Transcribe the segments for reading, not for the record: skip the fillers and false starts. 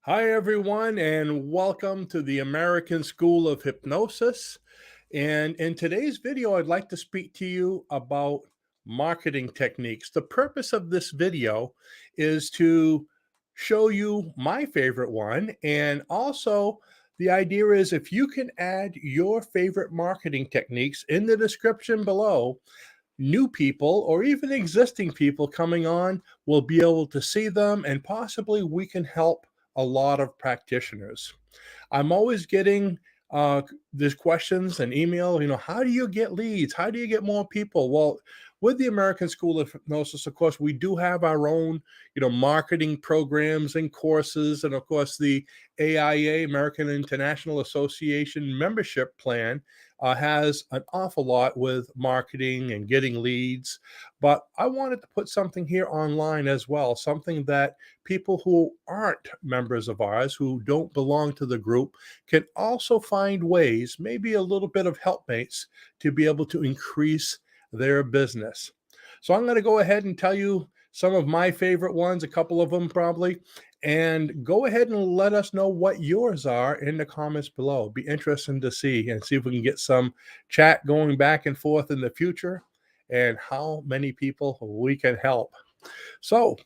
Hi, everyone, and welcome to the American School of Hypnosis. And in today's video, I'd like to speak to you about marketing techniques. The purpose of this video is to show you my favorite one. And also, the idea is if you can add your favorite marketing techniques in the description below, new people or even existing people coming on will be able to see them, and possibly we can help a lot of practitioners. I'm always getting these questions and email, how do you get leads? How do you get more people? Well, with the American School of Hypnosis, of course, we do have our own, marketing programs and courses. And of course, the AIA, American International Association membership plan, has an awful lot with marketing and getting leads. But I wanted to put something here online as well, something that people who aren't members of ours, who don't belong to the group, can also find ways, maybe a little bit of helpmates, to be able to increase their business. So I'm going to go ahead and tell you some of my favorite ones, a couple of them probably, and go ahead and let us know what yours are in the comments below. Be interesting to see and see if we can get some chat going back and forth in the future and how many people we can help. So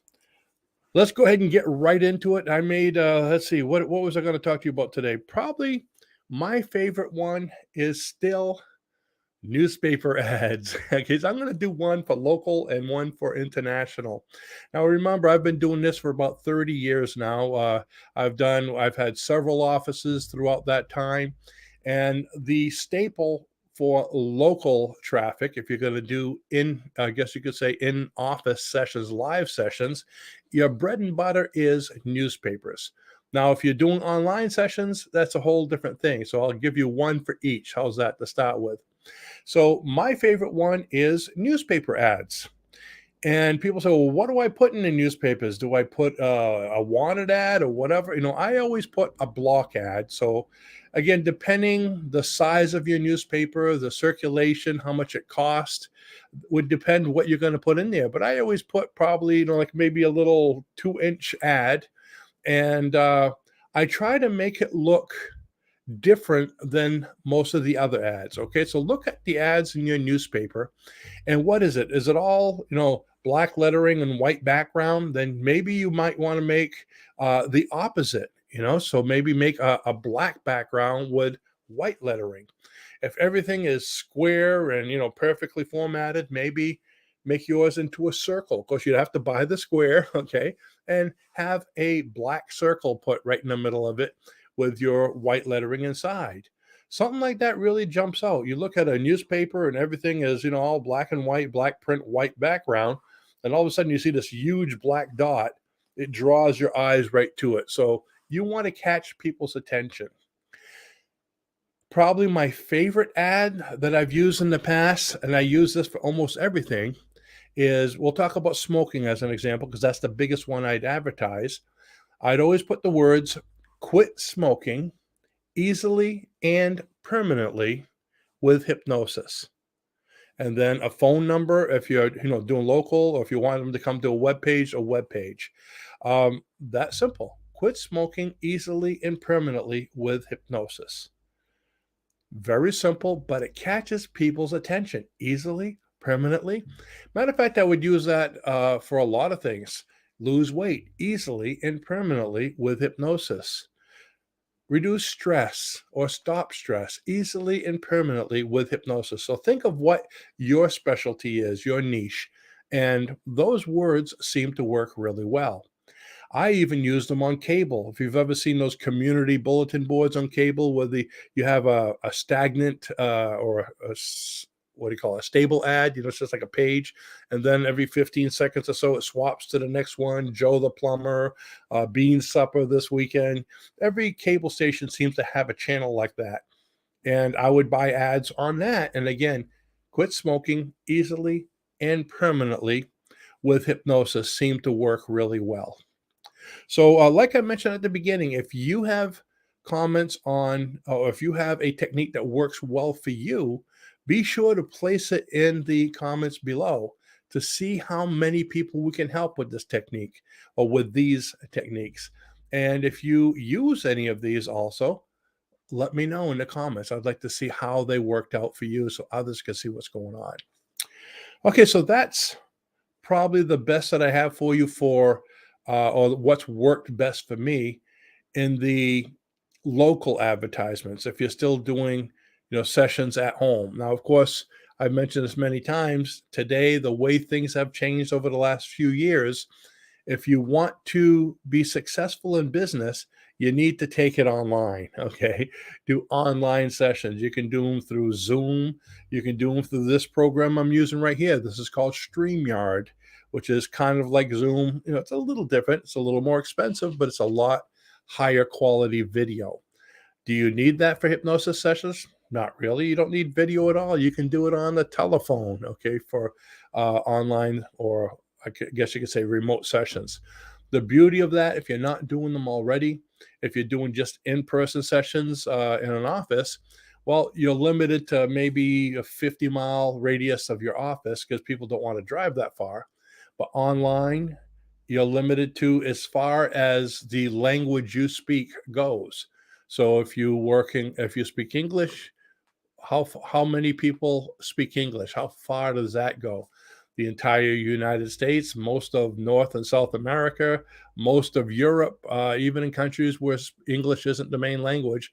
let's go ahead and get right into it. I made, let's see, what was I going to talk to you about today? Probably my favorite one is still newspaper ads. Okay, so I'm going to do one for local and one for international. Now, remember, I've been doing this for about 30 years now. I've had several offices throughout that time, and the staple for local traffic, if you're going to do I guess you could say in office sessions, live sessions, your bread and butter is newspapers. Now, if you're doing online sessions, that's a whole different thing. So I'll give you one for each. How's that to start with? So my favorite one is newspaper ads. And people say, well, what do I put in the newspapers? Do I put a wanted ad or whatever? I always put a block ad. So again, depending the size of your newspaper, the circulation, how much it costs, would depend what you're going to put in there. But I always put probably, like maybe a little 2-inch ad. And I try to make it look different than most of the other ads. Okay, so look at the ads in your newspaper, and what is it? Is it all black lettering and white background? Then maybe you might want to make the opposite. So maybe make a black background with white lettering. If everything is square and perfectly formatted, maybe make yours into a circle. Of course, you'd have to buy the square, okay, and have a black circle put right in the middle of it with your white lettering inside. Something like that really jumps out. You look at a newspaper and everything is, all black and white, black print, white background, and all of a sudden you see this huge black dot. It draws your eyes right to it. So you want to catch people's attention. Probably my favorite ad that I've used in the past, and I use this for almost everything, is we'll talk about smoking as an example, because that's the biggest one I'd advertise. I'd always put the words "quit smoking easily and permanently with hypnosis." And then a phone number if you're doing local, or if you want them to come to a web page, that simple. Quit smoking easily and permanently with hypnosis. Very simple, but it catches people's attention easily, permanently. Matter of fact, I would use that for a lot of things. Lose weight easily and permanently with hypnosis. Reduce stress or stop stress easily and permanently with hypnosis. So think of what your specialty is, your niche, and those words seem to work really well. I even use them on cable. If you've ever seen those community bulletin boards on cable where you have a stagnant or what do you call it, a stable ad, it's just like a page, and then every 15 seconds or so it swaps to the next one. Joe the plumber, bean supper this weekend. Every cable station seems to have a channel like that, and I would buy ads on that. And again, quit smoking easily and permanently with hypnosis seem to work really well. So, like I mentioned at the beginning, if you have comments on, or if you have a technique that works well for you, be sure to place it in the comments below to see how many people we can help with this technique or with these techniques. And if you use any of these also, let me know in the comments. I'd like to see how they worked out for you so others can see what's going on. Okay, so that's probably the best that I have for you for, or what's worked best for me in the local advertisements. If you're still doing, sessions at home. Now, of course, I've mentioned this many times today, the way things have changed over the last few years. If you want to be successful in business, you need to take it online. Okay. Do online sessions. You can do them through Zoom. You can do them through this program I'm using right here. This is called StreamYard, which is kind of like Zoom. It's a little different. It's a little more expensive, but it's a lot higher quality video. Do you need that for hypnosis sessions? Not really. You don't need video at all. You can do it on the telephone, okay, for online, or guess you could say remote sessions. The beauty of that, if you're not doing them already, if you're doing just in-person sessions in an office, well, you're limited to maybe a 50-mile radius of your office because people don't want to drive that far. But online, you're limited to as far as the language you speak goes. So if you speak English, how many people speak English? How far does that go? The entire United States, most of North and South America, most of Europe, even in countries where English isn't the main language,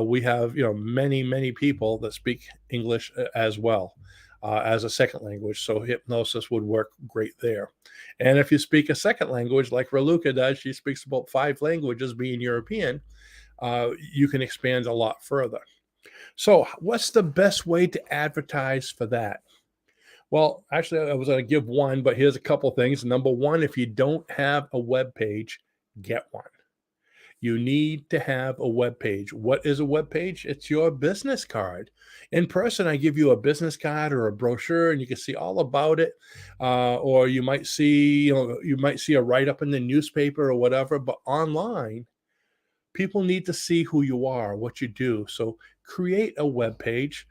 we have many people that speak English as well as a second language. So hypnosis would work great there. And if you speak a second language, like Raluca does, she speaks about 5 languages, being European. You can expand a lot further. So, what's the best way to advertise for that? Well, actually, I was going to give one, but here's a couple things. Number one, if you don't have a web page, get one. You need to have a web page. What is a web page? It's your business card. In person, I give you a business card or a brochure, and you can see all about it. Or you might see a write up in the newspaper or whatever. But online, people need to see who you are, what you do. So create a web page,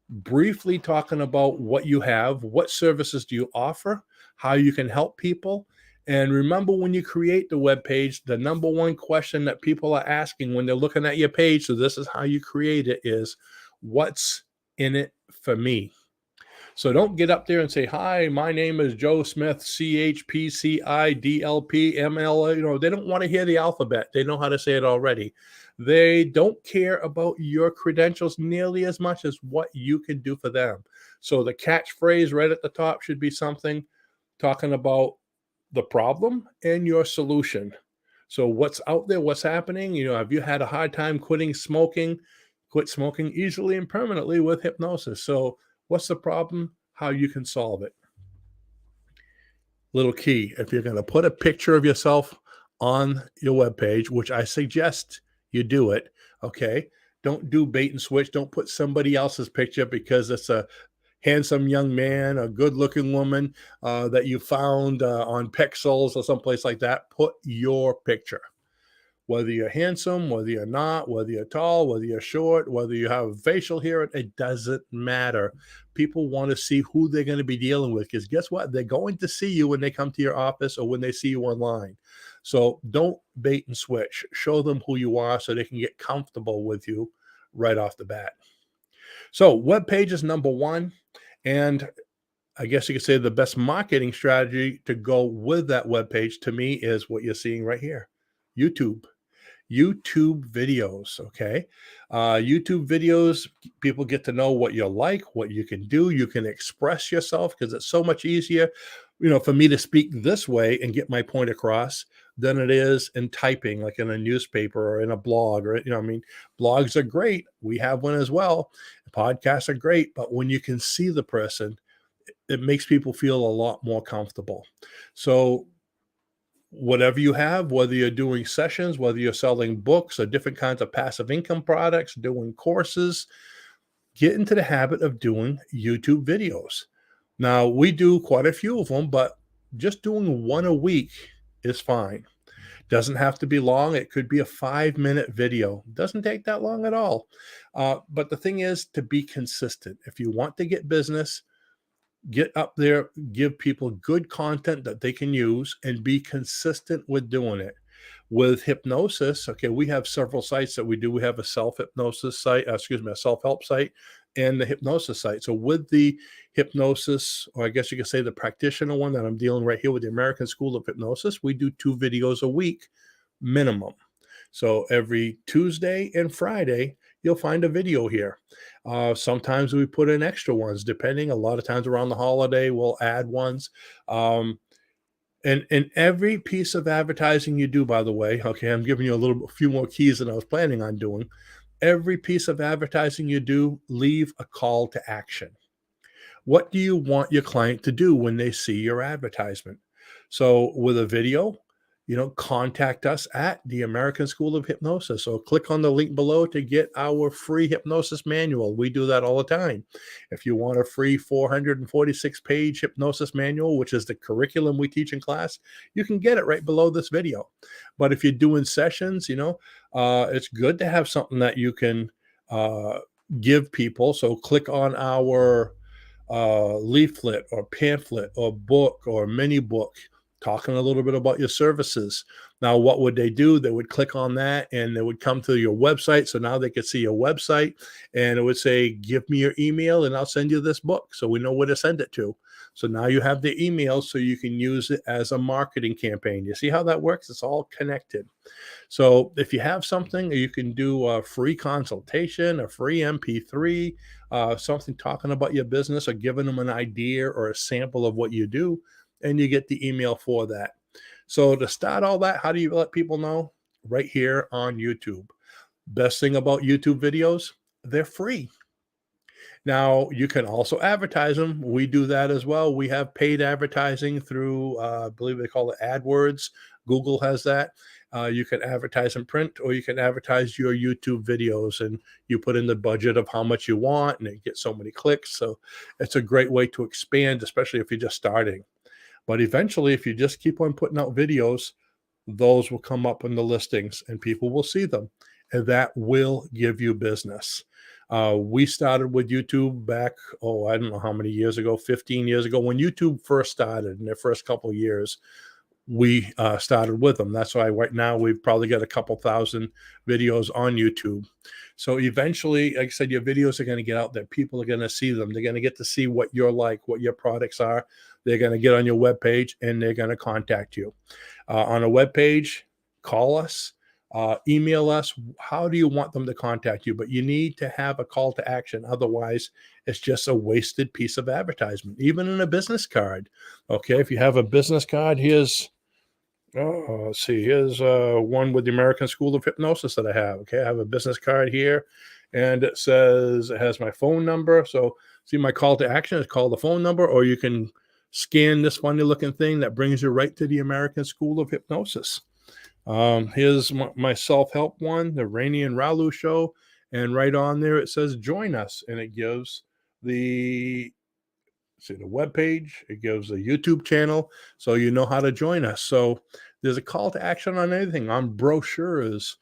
briefly talking about what you have, what services do you offer, how you can help people. And remember, when you create the web page, the number one question that people are asking when they're looking at your page, so this is how you create it, is what's in it for me? So don't get up there and say, "Hi, my name is Joe Smith, CHPCIDLPML." They don't want to hear the alphabet. They know how to say it already. They don't care about your credentials nearly as much as what you can do for them. So the catchphrase right at the top should be something talking about the problem and your solution. So what's out there, what's happening? Have you had a hard time quitting smoking? Quit smoking easily and permanently with hypnosis. So what's the problem? How you can solve it. Little key, if you're going to put a picture of yourself on your webpage, which I suggest you do it, okay? Don't do bait and switch. Don't put somebody else's picture because it's a handsome young man, a good-looking woman that you found on Pexels or someplace like that. Put your picture. Whether you're handsome, whether you're not, whether you're tall, whether you're short, whether you have facial hair, it doesn't matter. People want to see who they're going to be dealing with, because guess what? They're going to see you when they come to your office or when they see you online. So don't bait and switch. Show them who you are so they can get comfortable with you right off the bat. So web page is number one. And I guess you could say the best marketing strategy to go with that web page to me is what you're seeing right here. YouTube videos, okay? YouTube videos, people get to know what you're like, what you can do. You can express yourself because it's so much easier, for me to speak this way and get my point across than it is in typing, like in a newspaper or in a blog, or, blogs are great. We have one as well. Podcasts are great, but when you can see the person, it makes people feel a lot more comfortable. So whatever you have, whether you're doing sessions, whether you're selling books or different kinds of passive income products, doing courses, get into the habit of doing YouTube videos. Now, we do quite a few of them, but just doing one a week is fine. Doesn't have to be long. It could be a 5-minute video. Doesn't take that long at all. But the thing is to be consistent. If you want to get business, get up there, give people good content that they can use, and be consistent with doing it. With hypnosis, okay, we have several sites that we do. We have a self-hypnosis site, a self-help site, and the hypnosis site. So with the hypnosis, or I guess you could say the practitioner one that I'm dealing right here with the American School of Hypnosis, we do 2 videos a week minimum. So every Tuesday and Friday, you'll find a video here. Sometimes we put in extra ones, depending. A lot of times around the holiday, we'll add ones. Um, and every piece of advertising you do, by the way, okay, I'm giving you a few more keys than I was planning on doing. Every piece of advertising you do, leave a call to action. What do you want your client to do when they see your advertisement? So with a video, contact us at the American School of Hypnosis, or click on the link below to get our free hypnosis manual. We do that all the time. If you want a free 446-page hypnosis manual, which is the curriculum we teach in class, you can get it right below this video. But if you're doing sessions, it's good to have something that you can give people. So click on our leaflet or pamphlet or book or mini book talking a little bit about your services. Now, what would they do? They would click on that and they would come to your website. So now they could see your website and it would say, give me your email and I'll send you this book. So we know where to send it to. So now you have the email so you can use it as a marketing campaign. You see how that works? It's all connected. So if you have something, you can do a free consultation, a free MP3, something talking about your business or giving them an idea or a sample of what you do, and you get the email for that. So to start all that, how do you let people know? Right here on YouTube. Best thing about YouTube videos, they're free. Now, you can also advertise them. We do that as well. We have paid advertising through, I believe they call it AdWords. Google has that. You can advertise in print or you can advertise your YouTube videos and you put in the budget of how much you want and it gets so many clicks. So it's a great way to expand, especially if you're just starting. But eventually, if you just keep on putting out videos, those will come up in the listings and people will see them. And that will give you business. We started with YouTube back, I don't know how many years ago, 15 years ago, when YouTube first started in their first couple of years. We started with them. That's why right now we've probably got a couple thousand videos on YouTube. So eventually, like I said, your videos are going to get out there. People are going to see them. They're going to get to see what you're like, what your products are. They're going to get on your webpage and they're going to contact you. On a webpage, call us, email us. How do you want them to contact you? But you need to have a call to action. Otherwise, it's just a wasted piece of advertisement, even in a business card. Okay, if you have a business card, here's let's see. Here's one with the American School of Hypnosis that I have. Okay, I have a business card here, and it has my phone number. So, see, my call to action is call the phone number, or you can scan this funny looking thing that brings you right to the American School of Hypnosis. Here's my self-help one, the Rene and Ralu show, and right on there it says join us, and it gives the web page, it gives a YouTube channel, so you know how to join us. So there's a call to action on anything, on brochures.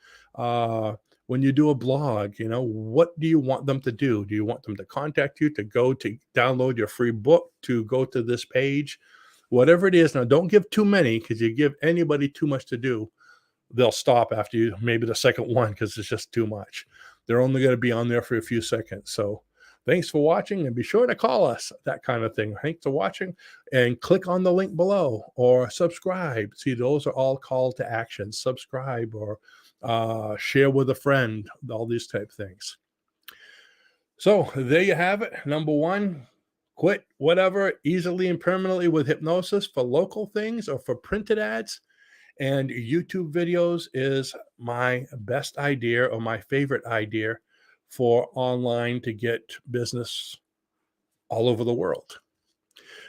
When you do a blog, what do you want them to do? Do you want them to contact you, to go to download your free book, to go to this page? Whatever it is. Now, don't give too many, because you give anybody too much to do, they'll stop after you, maybe the second one, because it's just too much. They're only going to be on there for a few seconds. So thanks for watching, and be sure to call us, that kind of thing. Thanks for watching, and click on the link below or subscribe. See, those are all call to action. Subscribe or share with a friend, all these type things. So there you have it. Number one, quit whatever easily and permanently with hypnosis for local things or for printed ads. And YouTube videos is my best idea, or my favorite idea, for online to get business all over the world.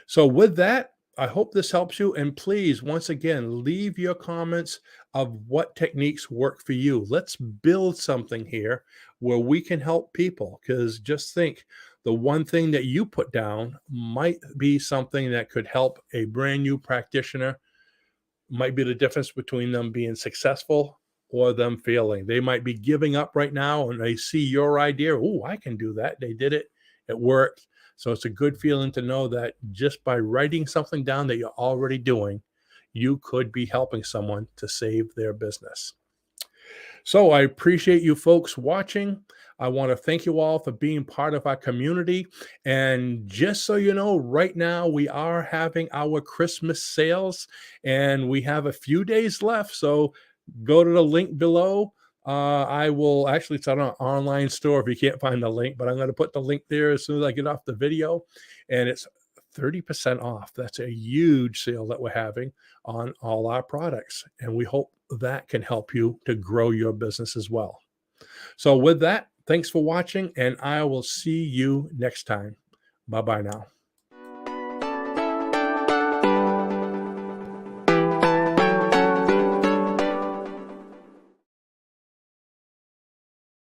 So with that, I hope this helps you. And please, once again, leave your comments of what techniques work for you. Let's build something here where we can help people. Because just think, the one thing that you put down might be something that could help a brand new practitioner, might be the difference between them being successful or them failing. They might be giving up right now and they see your idea. Oh, I can do that. They did it. It worked. So it's a good feeling to know that just by writing something down that you're already doing, you could be helping someone to save their business. So I appreciate you folks watching. I want to thank you all for being part of our community. And just so you know, right now we are having our Christmas sales and we have a few days left. So go to the link below. I will actually, it's on an online store if you can't find the link, but I'm going to put the link there as soon as I get off the video. And it's 30% off. That's a huge sale that we're having on all our products. And we hope that can help you to grow your business as well. So with that, thanks for watching, and I will see you next time. Bye-bye now.